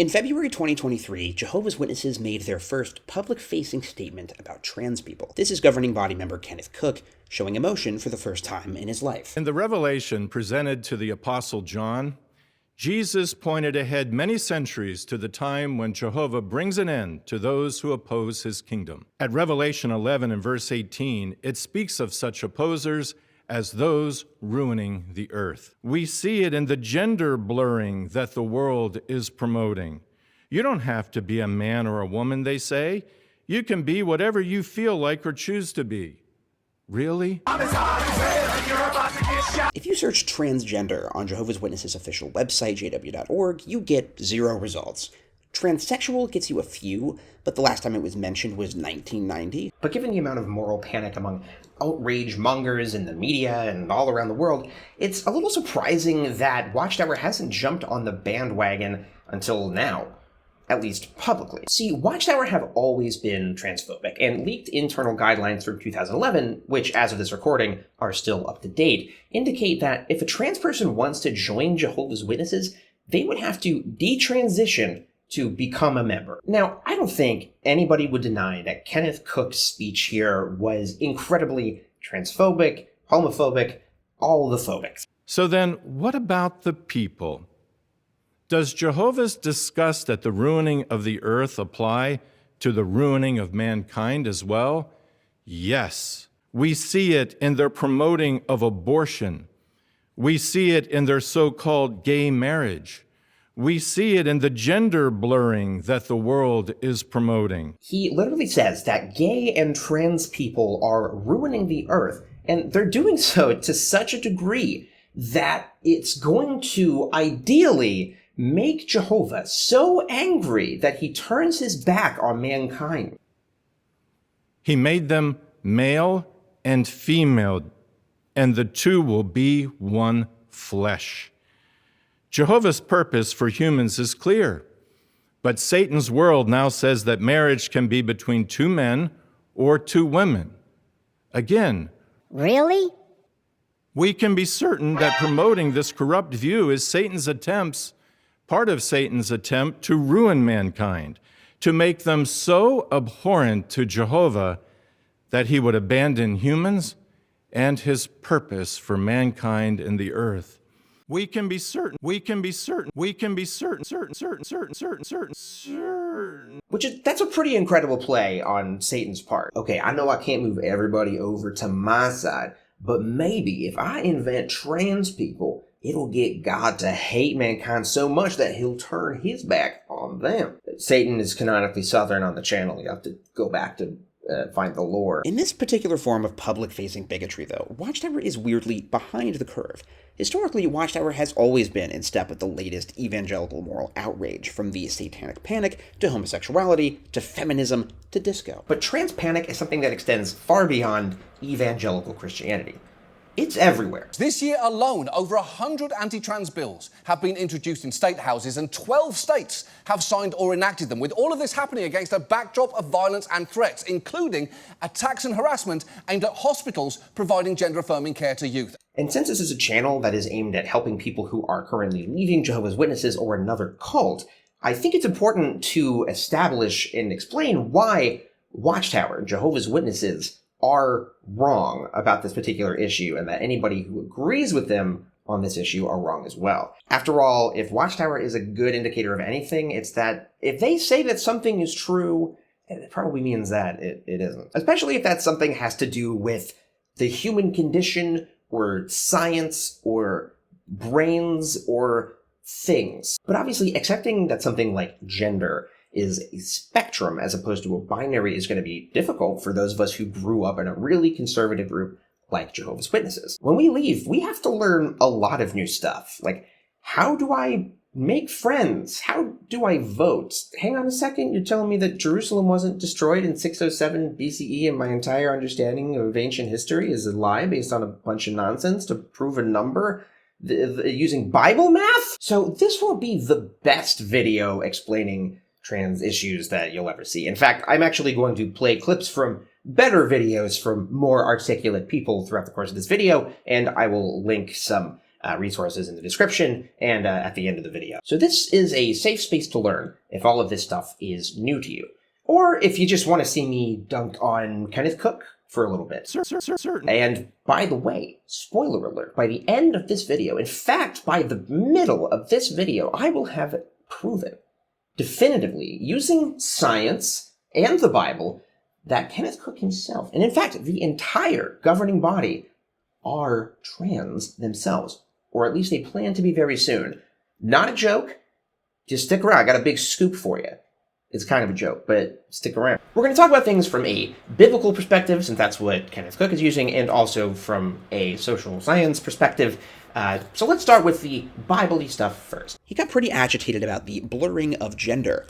In February 2023, Jehovah's Witnesses made their first public-facing statement about trans people. This is governing body member Kenneth Cook showing emotion for the first time in his life. In the revelation presented to the Apostle John, Jesus pointed ahead many centuries to the time when Jehovah brings an end to those who oppose his kingdom. At Revelation 11 and verse 18, it speaks of such opposers as those ruining the earth. We see it in the gender blurring that the world is promoting. You don't have to be a man or a woman, they say. You can be whatever you feel like or choose to be. Really? If you search transgender on Jehovah's Witnesses' official website, jw.org, you get 0 results. Transsexual gets you a few, but the last time it was mentioned was 1990. But given the amount of moral panic among outrage mongers in the media and all around the world, it's a little surprising that Watchtower hasn't jumped on the bandwagon until now, at least publicly. See, Watchtower have always been transphobic, and leaked internal guidelines from 2011, which as of this recording are still up to date, indicate that if a trans person wants to join Jehovah's Witnesses, they would have to detransition to become a member. Now, I don't think anybody would deny that Kenneth Cook's speech here was incredibly transphobic, homophobic, all the phobics. So then, what about the people? Does Jehovah's disgust at the ruining of the earth apply to the ruining of mankind as well? Yes. We see it in their promoting of abortion. We see it in their so-called gay marriage. We see it in the gender blurring that the world is promoting. He literally says that gay and trans people are ruining the earth, and they're doing so to such a degree that it's going to ideally make Jehovah so angry that he turns his back on mankind. He made them male and female, and the two will be one flesh. Jehovah's purpose for humans is clear, but Satan's world now says that marriage can be between 2 men or 2 women. Again, really? We can be certain that promoting this corrupt view is part of Satan's attempt to ruin mankind, to make them so abhorrent to Jehovah that he would abandon humans and his purpose for mankind and the earth. Which that's a pretty incredible play on Satan's part. Okay, I know I can't move everybody over to my side, but maybe if I invent trans people, it'll get God to hate mankind so much that he'll turn his back on them. Satan is canonically Southern on the channel. You have to go back to find the lore. In this particular form of public-facing bigotry, though, Watchtower is weirdly behind the curve. Historically, Watchtower has always been in step with the latest evangelical moral outrage, from the satanic panic to homosexuality to feminism to disco. But trans panic is something that extends far beyond evangelical Christianity. It's everywhere. This year alone, over 100 anti-trans bills have been introduced in state houses, and 12 states have signed or enacted them, with all of this happening against a backdrop of violence and threats, including attacks and harassment aimed at hospitals providing gender-affirming care to youth. And since this is a channel that is aimed at helping people who are currently leaving Jehovah's Witnesses or another cult, I think it's important to establish and explain why Watchtower, Jehovah's Witnesses, are wrong about this particular issue, and that anybody who agrees with them on this issue are wrong as well. After all, if Watchtower is a good indicator of anything, it's that if they say that something is true, it probably means that it isn't. Especially if that something has to do with the human condition, or science, or brains, or things. But obviously, accepting that something like gender is a spectrum as opposed to a binary is going to be difficult for those of us who grew up in a really conservative group like Jehovah's Witnesses. When we leave, we have to learn a lot of new stuff. Like, how do I make friends? How do I vote? Hang on a second, you're telling me that Jerusalem wasn't destroyed in 607 BCE and my entire understanding of ancient history is a lie based on a bunch of nonsense to prove a number using Bible math? So this won't be the best video explaining trans issues that you'll ever see. In fact, I'm actually going to play clips from better videos from more articulate people throughout the course of this video, and I will link some resources in the description and at the end of the video. So this is a safe space to learn if all of this stuff is new to you. Or if you just want to see me dunk on Kenneth Cook for a little bit. Certain. And by the way, spoiler alert, by the end of this video, in fact, by the middle of this video, I will have proven definitively, using science and the Bible, that Kenneth Cook himself, and in fact, the entire governing body, are trans themselves. Or at least they plan to be very soon. Not a joke. Just stick around. I got a big scoop for you. It's kind of a joke, but stick around. We're going to talk about things from a biblical perspective, since that's what Kenneth Cook is using, and also from a social science perspective. So let's start with the Bible-y stuff first. He got pretty agitated about the blurring of gender.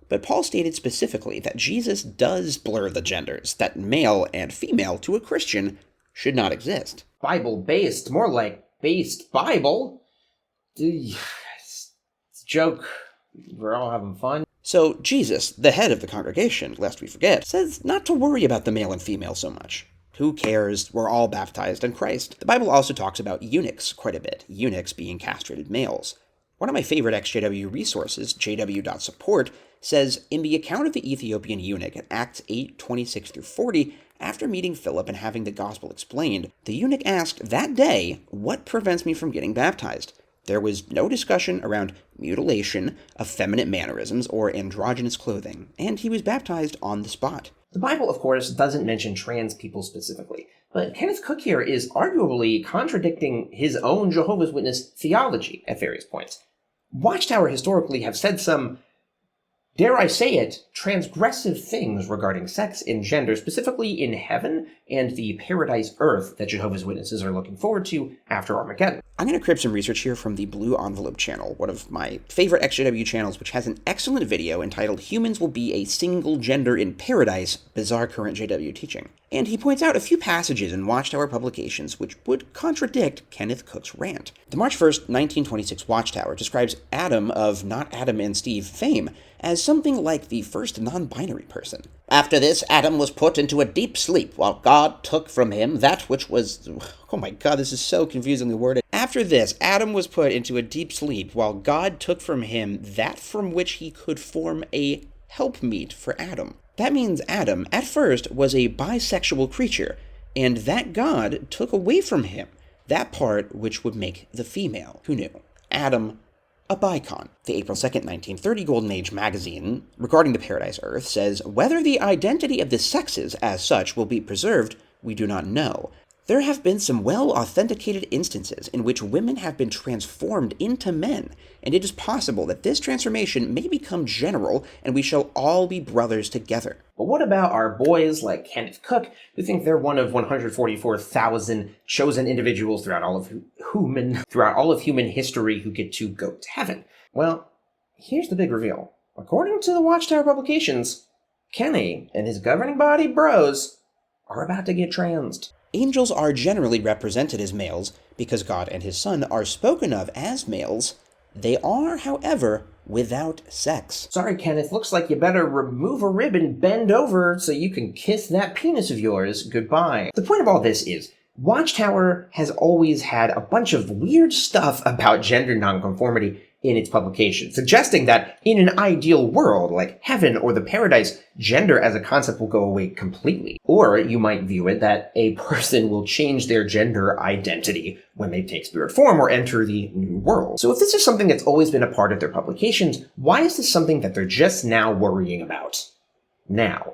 But Paul stated specifically that Jesus does blur the genders, that male and female to a Christian should not exist. Bible-based, more like based Bible. It's a joke. We're all having fun. So Jesus, the head of the congregation, lest we forget, says not to worry about the male and female so much. Who cares? We're all baptized in Christ. The Bible also talks about eunuchs quite a bit, eunuchs being castrated males. One of my favorite exJW resources, jw.support, says, in the account of the Ethiopian eunuch in Acts 8:26-40, after meeting Philip and having the gospel explained, the eunuch asked that day, what prevents me from getting baptized? There was no discussion around mutilation, effeminate mannerisms, or androgynous clothing, and he was baptized on the spot. The Bible, of course, doesn't mention trans people specifically, but Kenneth Cook here is arguably contradicting his own Jehovah's Witness theology at various points. Watchtower historically have said some, dare I say it, transgressive things regarding sex and gender, specifically in heaven and the paradise earth that Jehovah's Witnesses are looking forward to after Armageddon. I'm going to crib some research here from the Blue Envelope channel, one of my favorite exJW channels, which has an excellent video entitled Humans Will Be a Single Gender in Paradise, Bizarre Current JW Teaching. And he points out a few passages in Watchtower publications which would contradict Kenneth Cook's rant. The March 1st, 1926 Watchtower describes Adam of Not Adam and Steve fame as something like the first non-binary person. After this, Adam was put into a deep sleep while God took from him that which was... Oh my god, this is so confusingly worded. After this, Adam was put into a deep sleep while God took from him that from which he could form a helpmeet for Adam. That means Adam, at first, was a bisexual creature, and that God took away from him that part which would make the female. Who knew? Adam, a bicon. The April 2nd, 1930 Golden Age magazine, regarding the Paradise Earth, says, whether the identity of the sexes as such will be preserved, we do not know. There have been some well-authenticated instances in which women have been transformed into men, and it is possible that this transformation may become general and we shall all be brothers together. But what about our boys like Kenneth Cook, who think they're one of 144,000 chosen individuals throughout all of human history who get to go to heaven? Well, here's the big reveal. According to the Watchtower publications, Kenny and his governing body bros are about to get transed. Angels are generally represented as males because God and his Son are spoken of as males. They are, however, without sex. Sorry, Kenneth, looks like you better remove a rib and bend over so you can kiss that penis of yours goodbye. The point of all this is, Watchtower has always had a bunch of weird stuff about gender nonconformity in its publication, suggesting that in an ideal world, like heaven or the paradise, gender as a concept will go away completely. Or you might view it that a person will change their gender identity when they take spirit form or enter the new world. So if this is something that's always been a part of their publications, why is this something that they're just now worrying about? Now.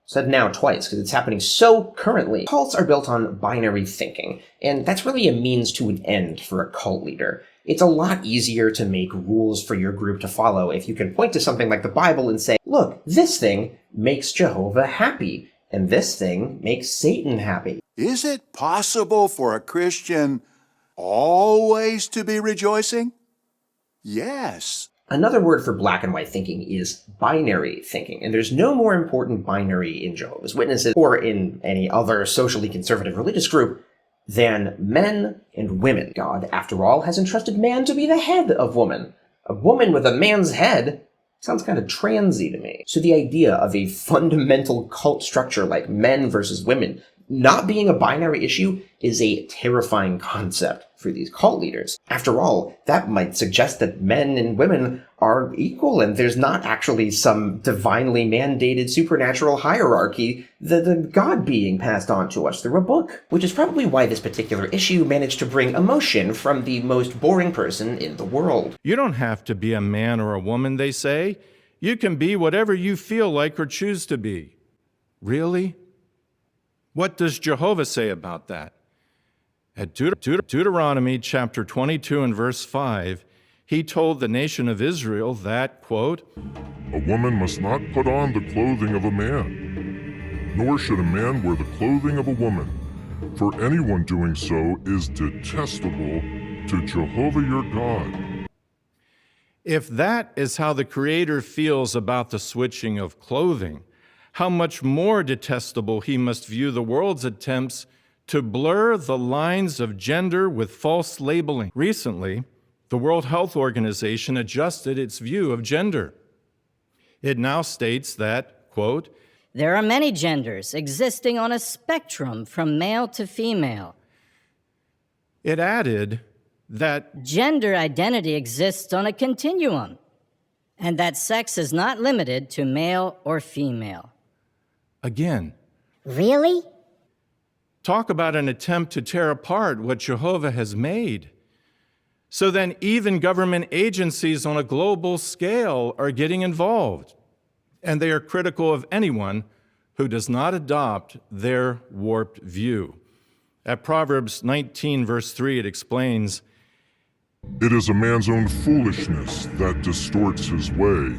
Said now twice, because it's happening so currently. Cults are built on binary thinking, and that's really a means to an end for a cult leader. It's a lot easier to make rules for your group to follow if you can point to something like the Bible and say, look, this thing makes Jehovah happy, and this thing makes Satan happy. Is it possible for a Christian always to be rejoicing? Yes. Another word for black and white thinking is binary thinking, and there's no more important binary in Jehovah's Witnesses or in any other socially conservative religious group than men and women. God, after all, has entrusted man to be the head of woman. A woman with a man's head sounds kind of transy to me. So the idea of a fundamental cult structure like men versus women not being a binary issue is a terrifying concept for these cult leaders. After all, that might suggest that men and women are equal and there's not actually some divinely mandated supernatural hierarchy, the God being passed on to us through a book. Which is probably why this particular issue managed to bring emotion from the most boring person in the world. You don't have to be a man or a woman, they say. You can be whatever you feel like or choose to be. Really? What does Jehovah say about that? At Deuteronomy chapter 22 and verse 5, he told the nation of Israel that, quote, "A woman must not put on the clothing of a man, nor should a man wear the clothing of a woman, for anyone doing so is detestable to Jehovah your God." If that is how the Creator feels about the switching of clothing, how much more detestable he must view the world's attempts to blur the lines of gender with false labeling. Recently, the World Health Organization adjusted its view of gender. It now states that, quote, "There are many genders existing on a spectrum from male to female. It added that Gender identity exists on a continuum, and that sex is not limited to male or female." again, Really? talk about an attempt to tear apart what Jehovah has made. So then even government agencies on a global scale are getting involved, and they are critical of anyone who does not adopt their warped view. At Proverbs 19, verse 3, it explains, It is a man's own foolishness that distorts his way,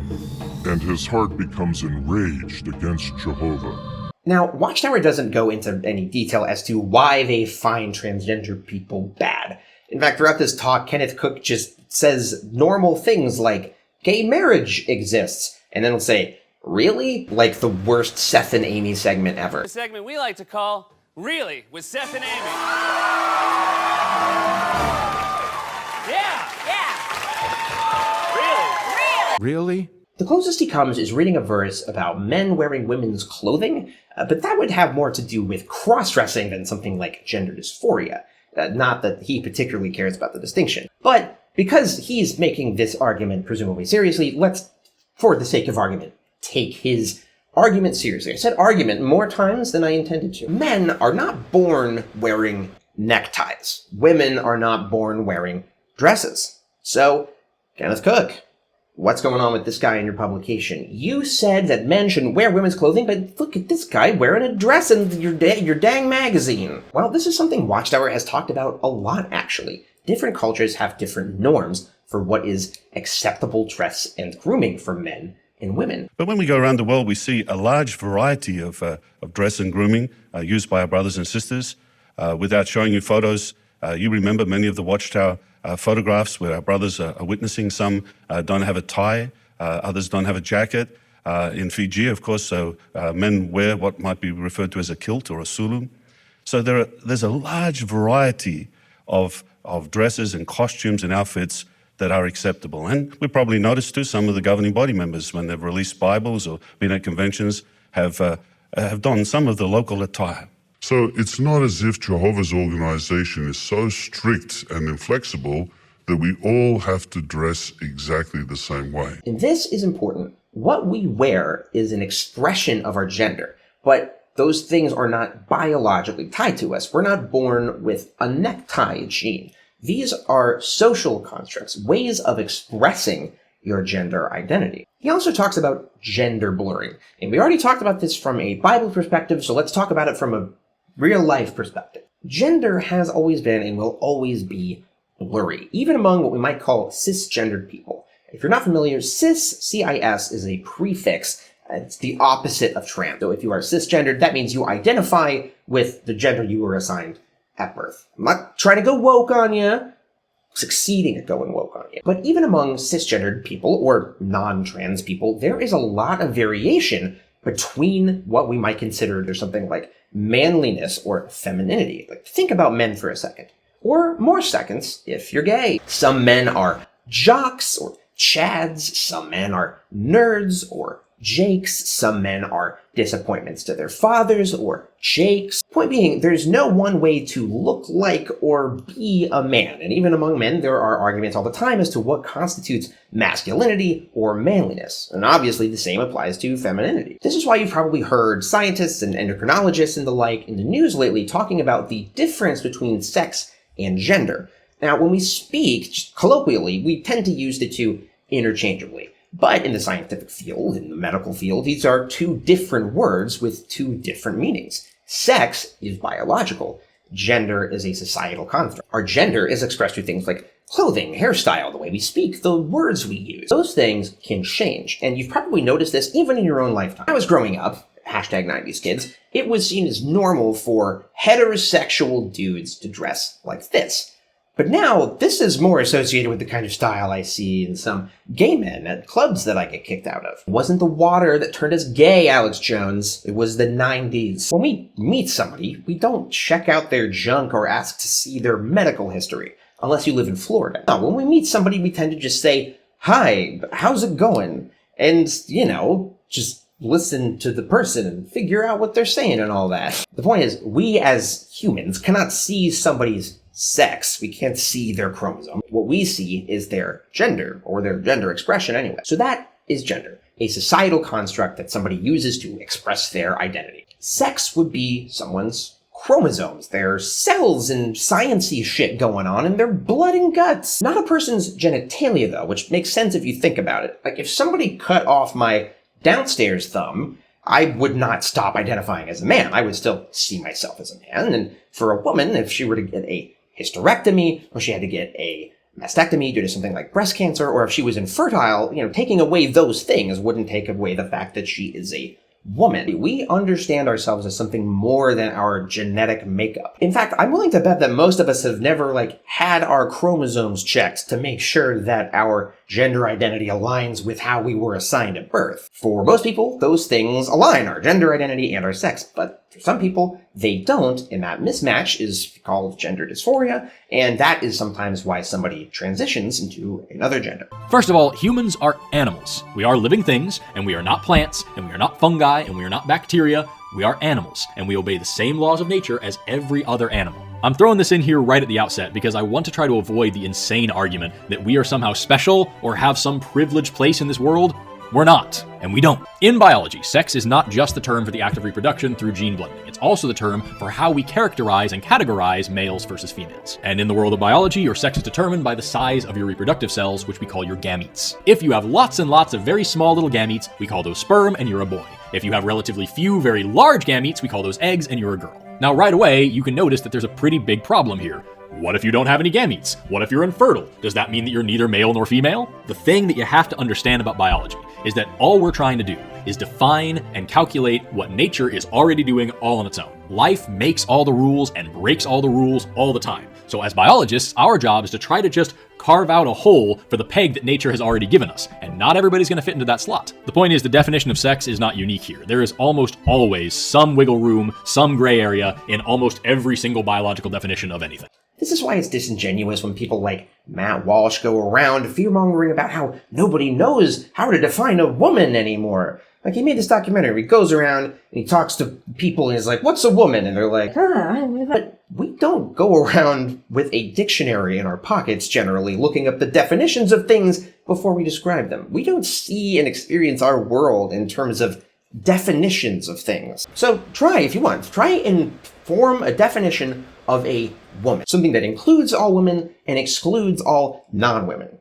and his heart becomes enraged against Jehovah. Now, Watchtower doesn't go into any detail as to why they find transgender people bad. In fact, throughout this talk, Kenneth Cook just says normal things like, gay marriage exists, and then he'll say, really? Like the worst Seth and Amy segment ever. A segment we like to call Really with Seth and Amy. Yeah! really? The closest he comes is reading a verse about men wearing women's clothing, but that would have more to do with cross-dressing than something like gender dysphoria. Not that he particularly cares about the distinction. But because he's making this argument presumably seriously, let's, for the sake of argument, take his argument seriously. I said argument more times than I intended to. Men are not born wearing neckties. Women are not born wearing dresses. So, Kenneth Cook, what's going on with this guy in your publication? You said that men shouldn't wear women's clothing, but look at this guy wearing a dress in your dang magazine. Well, this is something Watchtower has talked about a lot, actually. Different cultures have different norms for what is acceptable dress and grooming for men and women. But when we go around the world, we see a large variety of dress and grooming used by our brothers and sisters. Without showing you photos, you remember many of the Watchtower photographs where our brothers are witnessing. Some don't have a tie, others don't have a jacket. In Fiji, of course, so men wear what might be referred to as a kilt or a sulum. So there's a large variety of dresses and costumes and outfits that are acceptable. And we probably noticed too, some of the governing body members, when they've released Bibles or been at conventions, have donned some of the local attire. So it's not as if Jehovah's organization is so strict and inflexible that we all have to dress exactly the same way. And this is important. What we wear is an expression of our gender, but those things are not biologically tied to us. We're not born with a necktie gene. These are social constructs, ways of expressing your gender identity. He also talks about gender blurring. And we already talked about this from a Bible perspective, so let's talk about it from a real-life perspective. Gender has always been and will always be blurry, even among what we might call cisgendered people. If you're not familiar, cis, C-I-S, is a prefix. It's the opposite of trans. So if you are cisgendered, that means you identify with the gender you were assigned at birth. I'm not trying to go woke on you, succeeding at going woke on you. But even among cisgendered people or non-trans people, there is a lot of variation between what we might consider there's something like manliness or femininity. Like, think about men for a second. Or more seconds if you're gay. Some men are jocks or chads. Some men are nerds or Jakes. Some men are disappointments to their fathers or Jakes. Point being, there's no one way to look like or be a man. And even among men, there are arguments all the time as to what constitutes masculinity or manliness. And obviously the same applies to femininity. This is why you've probably heard scientists and endocrinologists and the like in the news lately talking about the difference between sex and gender. Now, when we speak, just colloquially, we tend to use the two interchangeably. But in the scientific field, in the medical field, these are two different words with two different meanings. Sex is biological. Gender is a societal construct. Our gender is expressed through things like clothing, hairstyle, the way we speak, the words we use. Those things can change, and you've probably noticed this even in your own lifetime. When I was growing up, hashtag 90s kids, it was seen as normal for heterosexual dudes to dress like this. But now, this is more associated with the kind of style I see in some gay men at clubs that I get kicked out of. It wasn't the water that turned us gay, Alex Jones. It was the 90s. When we meet somebody, we don't check out their junk or ask to see their medical history, unless you live in Florida. No, when we meet somebody, we tend to just say, "Hi, how's it going?" And, just listen to the person and figure out what they're saying and all that. The point is, we as humans cannot see somebody's sex. We can't see their chromosome. What we see is their gender, or their gender expression anyway. So that is gender, a societal construct that somebody uses to express their identity. Sex would be someone's chromosomes, their cells and sciencey shit going on in their blood and guts. Not a person's genitalia though, which makes sense if you think about it. Like if somebody cut off my downstairs thumb, I would not stop identifying as a man. I would still see myself as a man. And for a woman, if she were to get a hysterectomy, or she had to get a mastectomy due to something like breast cancer, or if she was infertile, taking away those things wouldn't take away the fact that she is a woman. We understand ourselves as something more than our genetic makeup. In fact, I'm willing to bet that most of us have never had our chromosomes checked to make sure that our gender identity aligns with how we were assigned at birth. For most people, those things align, our gender identity and our sex, but for some people, they don't, and that mismatch is called gender dysphoria, and that is sometimes why somebody transitions into another gender. First of all, humans are animals. We are living things, and we are not plants, and we are not fungi, and we are not bacteria. We are animals, and we obey the same laws of nature as every other animal. I'm throwing this in here right at the outset because I want to try to avoid the insane argument that we are somehow special or have some privileged place in this world. We're not, and we don't. In biology, sex is not just the term for the act of reproduction through gene blending. It's also the term for how we characterize and categorize males versus females. And in the world of biology, your sex is determined by the size of your reproductive cells, which we call your gametes. If you have lots and lots of very small little gametes, we call those sperm, and you're a boy. If you have relatively few very large gametes, we call those eggs, and you're a girl. Now, right away, you can notice that there's a pretty big problem here. What if you don't have any gametes? What if you're infertile? Does that mean that you're neither male nor female? The thing that you have to understand about biology is that all we're trying to do is define and calculate what nature is already doing all on its own. Life makes all the rules and breaks all the rules all the time. So as biologists, our job is to try to just carve out a hole for the peg that nature has already given us, and not everybody's going to fit into that slot. The point is, the definition of sex is not unique here. There is almost always some wiggle room, some gray area in almost every single biological definition of anything. This is why it's disingenuous when people like Matt Walsh go around fear-mongering about how nobody knows how to define a woman anymore. Like, he made this documentary, he goes around and he talks to people and he's like, "What's a woman?" And they're like, but we don't go around with a dictionary in our pockets generally looking up the definitions of things before we describe them. We don't see and experience our world in terms of definitions of things. So try, if you want, try and form a definition of a woman. Something that includes all women and excludes all non-women.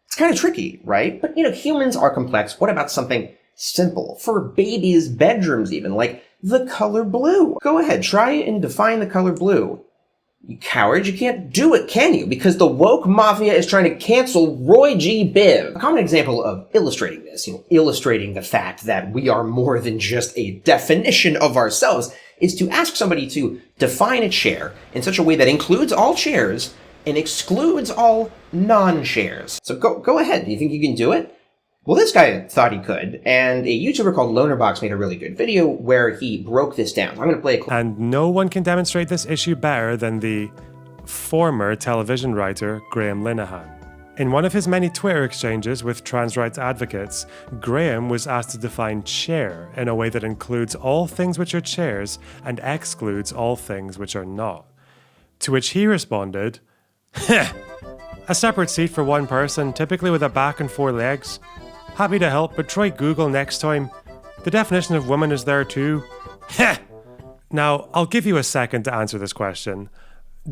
It's kind of tricky, right? But humans are complex. What about something simple? For babies' bedrooms even, like the color blue. Go ahead, try and define the color blue. You coward, you can't do it, can you? Because the woke mafia is trying to cancel Roy G. Biv. A common example of illustrating this, illustrating the fact that we are more than just a definition of ourselves, is to ask somebody to define a chair in such a way that includes all chairs and excludes all non-chairs. So go ahead. Do you think you can do it? Well, this guy thought he could, and a YouTuber called Lonerbox made a really good video where he broke this down. I'm going to play a clip. And no one can demonstrate this issue better than the former television writer Graham Linehan. In one of his many Twitter exchanges with trans rights advocates, Graham was asked to define chair in a way that includes all things which are chairs and excludes all things which are not. To which he responded, a separate seat for one person, typically with a back and 4 legs. Happy to help, but try Google next time. The definition of woman is there too. Now, I'll give you a second to answer this question.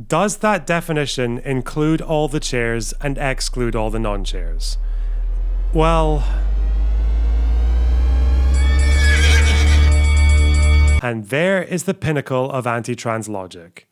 Does that definition include all the chairs and exclude all the non-chairs? Well... And there is the pinnacle of anti-trans logic.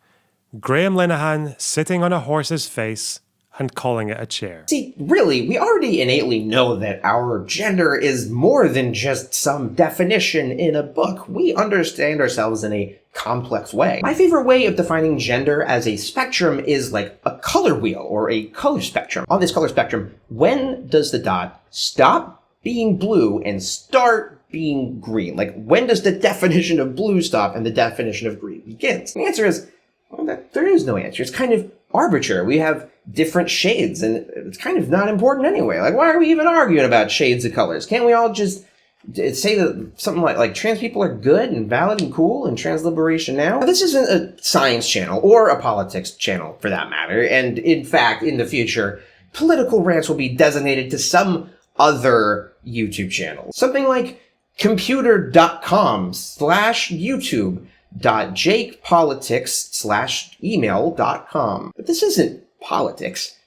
Graham Linehan sitting on a horse's face and calling it a chair. See, really, we already innately know that our gender is more than just some definition in a book. We understand ourselves in a complex way. My favorite way of defining gender as a spectrum is like a color wheel or a color spectrum. On this color spectrum, when does the dot stop being blue and start being green? Like, when does the definition of blue stop and the definition of green begins? The answer is, well, there is no answer. It's kind of arbitrary. We have different shades, and it's kind of not important anyway. Like, why are we even arguing about shades of colors? Can't we all just say that something like trans people are good and valid and cool and trans liberation now? This isn't a science channel or a politics channel for that matter. And in fact, in the future, political rants will be designated to some other YouTube channel. Something like computer.com/youtube.jakepolitics/email.com. But this isn't politics.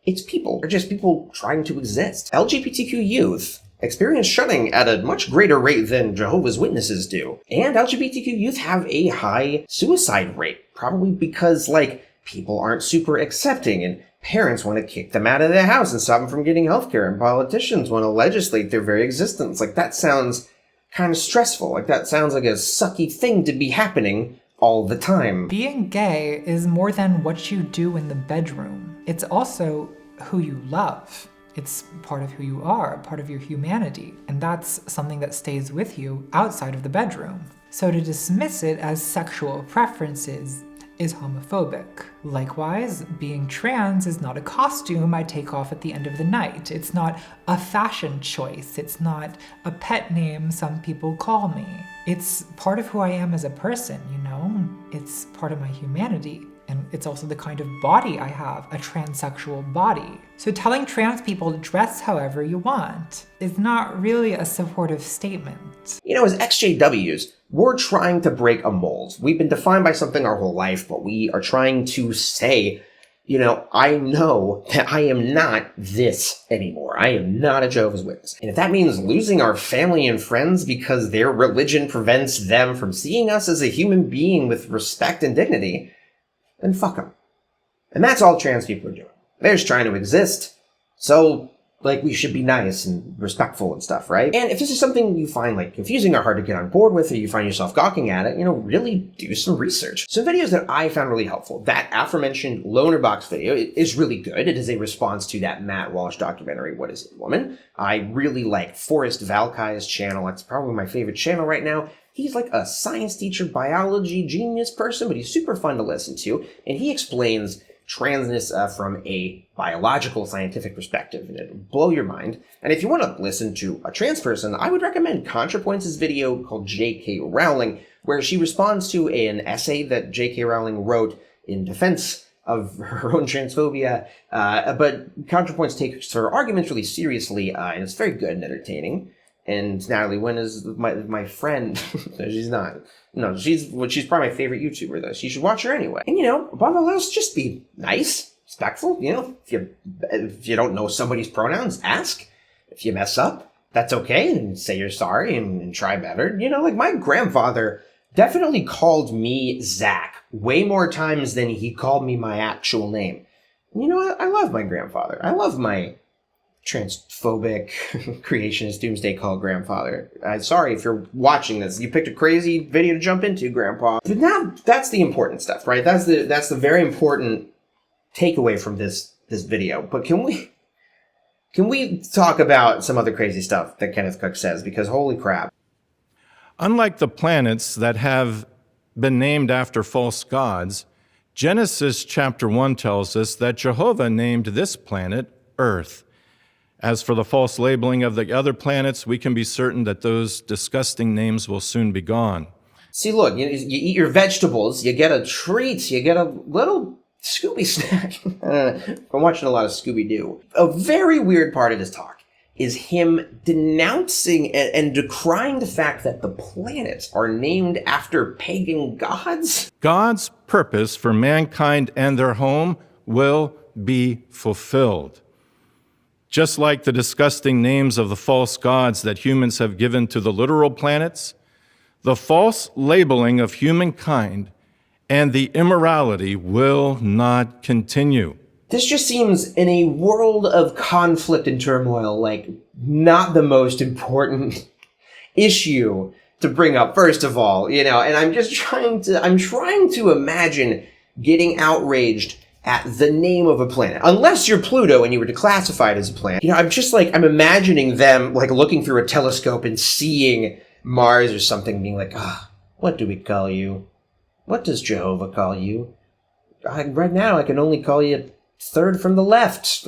It's people. They're just people trying to exist. LGBTQ youth experience shunning at a much greater rate than Jehovah's Witnesses do. And LGBTQ youth have a high suicide rate, probably because, like, people aren't super accepting and parents want to kick them out of their house and stop them from getting healthcare, and politicians want to legislate their very existence. Like, that sounds kind of stressful. Like, that sounds like a sucky thing to be happening all the time. Being gay is more than what you do in the bedroom. It's also who you love. It's part of who you are, part of your humanity. And that's something that stays with you outside of the bedroom. So to dismiss it as sexual preferences is homophobic. Likewise, being trans is not a costume I take off at the end of the night. It's not a fashion choice. It's not a pet name some people call me. It's part of who I am as a person, you know? It's part of my humanity. And it's also the kind of body I have, a transsexual body. So telling trans people to dress however you want is not really a supportive statement. You know, as exJWs, we're trying to break a mold. We've been defined by something our whole life, but we are trying to say, you know, I know that I am not this anymore. I am not a Jehovah's Witness. And if that means losing our family and friends because their religion prevents them from seeing us as a human being with respect and dignity, then fuck them. And that's all trans people are doing. They're just trying to exist. So, like, we should be nice and respectful and stuff, right? And if this is something you find, like, confusing or hard to get on board with, or you find yourself gawking at it, you know, really do some research. Some videos that I found really helpful. That aforementioned loner box video is really good. It is a response to that Matt Walsh documentary, What Is It, Woman? I really like Forrest Valkai's channel. That's probably my favorite channel right now. He's like a science teacher, biology genius person, but he's super fun to listen to. And he explains transness from a biological scientific perspective, and it'll blow your mind. And if you want to listen to a trans person, I would recommend ContraPoints' video called J.K. Rowling, where she responds to an essay that J.K. Rowling wrote in defense of her own transphobia. But ContraPoints takes her arguments really seriously, and it's very good and entertaining. And Natalie Wynn is my friend. No, she's not. No, she's probably my favorite YouTuber, though. So you should watch her anyway. And, you know, above all else, just be nice, respectful. You know, if you don't know somebody's pronouns, ask. If you mess up, that's okay, and say you're sorry and try better. You know, like, my grandfather definitely called me Zach way more times than he called me my actual name. And you know what? I love my grandfather. I love my transphobic creationist doomsday cult grandfather. I'm sorry if you're watching this. You picked a crazy video to jump into, Grandpa. But now that's the important stuff, right? That's the very important takeaway from this video. But can we talk about some other crazy stuff that Kenneth Cook says? Because holy crap. Unlike the planets that have been named after false gods, Genesis chapter 1 tells us that Jehovah named this planet Earth. As for the false labeling of the other planets, we can be certain that those disgusting names will soon be gone. See, look, you eat your vegetables, you get a treat, you get a little Scooby snack. I'm watching a lot of Scooby-Doo. A very weird part of this talk is him denouncing and decrying the fact that the planets are named after pagan gods. God's purpose for mankind and their home will be fulfilled. Just like the disgusting names of the false gods that humans have given to the literal planets, the false labeling of humankind and the immorality will not continue. This just seems, in a world of conflict and turmoil, like not the most important issue to bring up, first of all, and I'm trying to imagine getting outraged at the name of a planet. Unless you're Pluto and you were declassified as a planet. I'm imagining them like looking through a telescope and seeing Mars or something, being like, what do we call you? What does Jehovah call you? Right now I can only call you third from the left.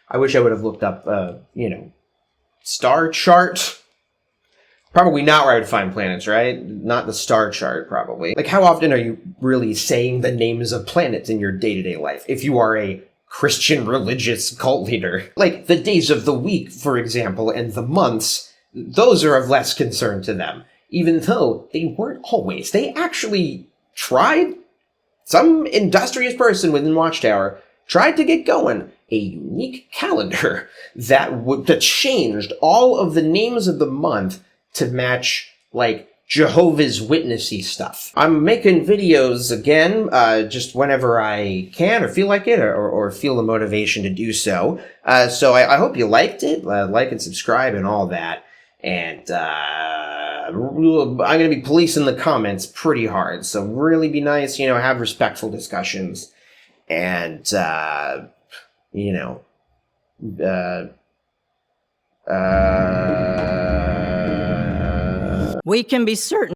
I wish I would have looked up, star chart. Probably not where I would find planets, right? Not the star chart, probably. Like, how often are you really saying the names of planets in your day-to-day life if you are a Christian religious cult leader? Like, the days of the week, for example, and the months, those are of less concern to them. Even though they weren't always. They actually tried. Some industrious person within Watchtower tried to get going a unique calendar that changed all of the names of the month to match, like, Jehovah's Witnessy stuff. I'm making videos again, just whenever I can or feel like it, or feel the motivation to do so. So I hope you liked it. Like and subscribe and all that. And I'm going to be policing the comments pretty hard. So really be nice, have respectful discussions. And, We can be certain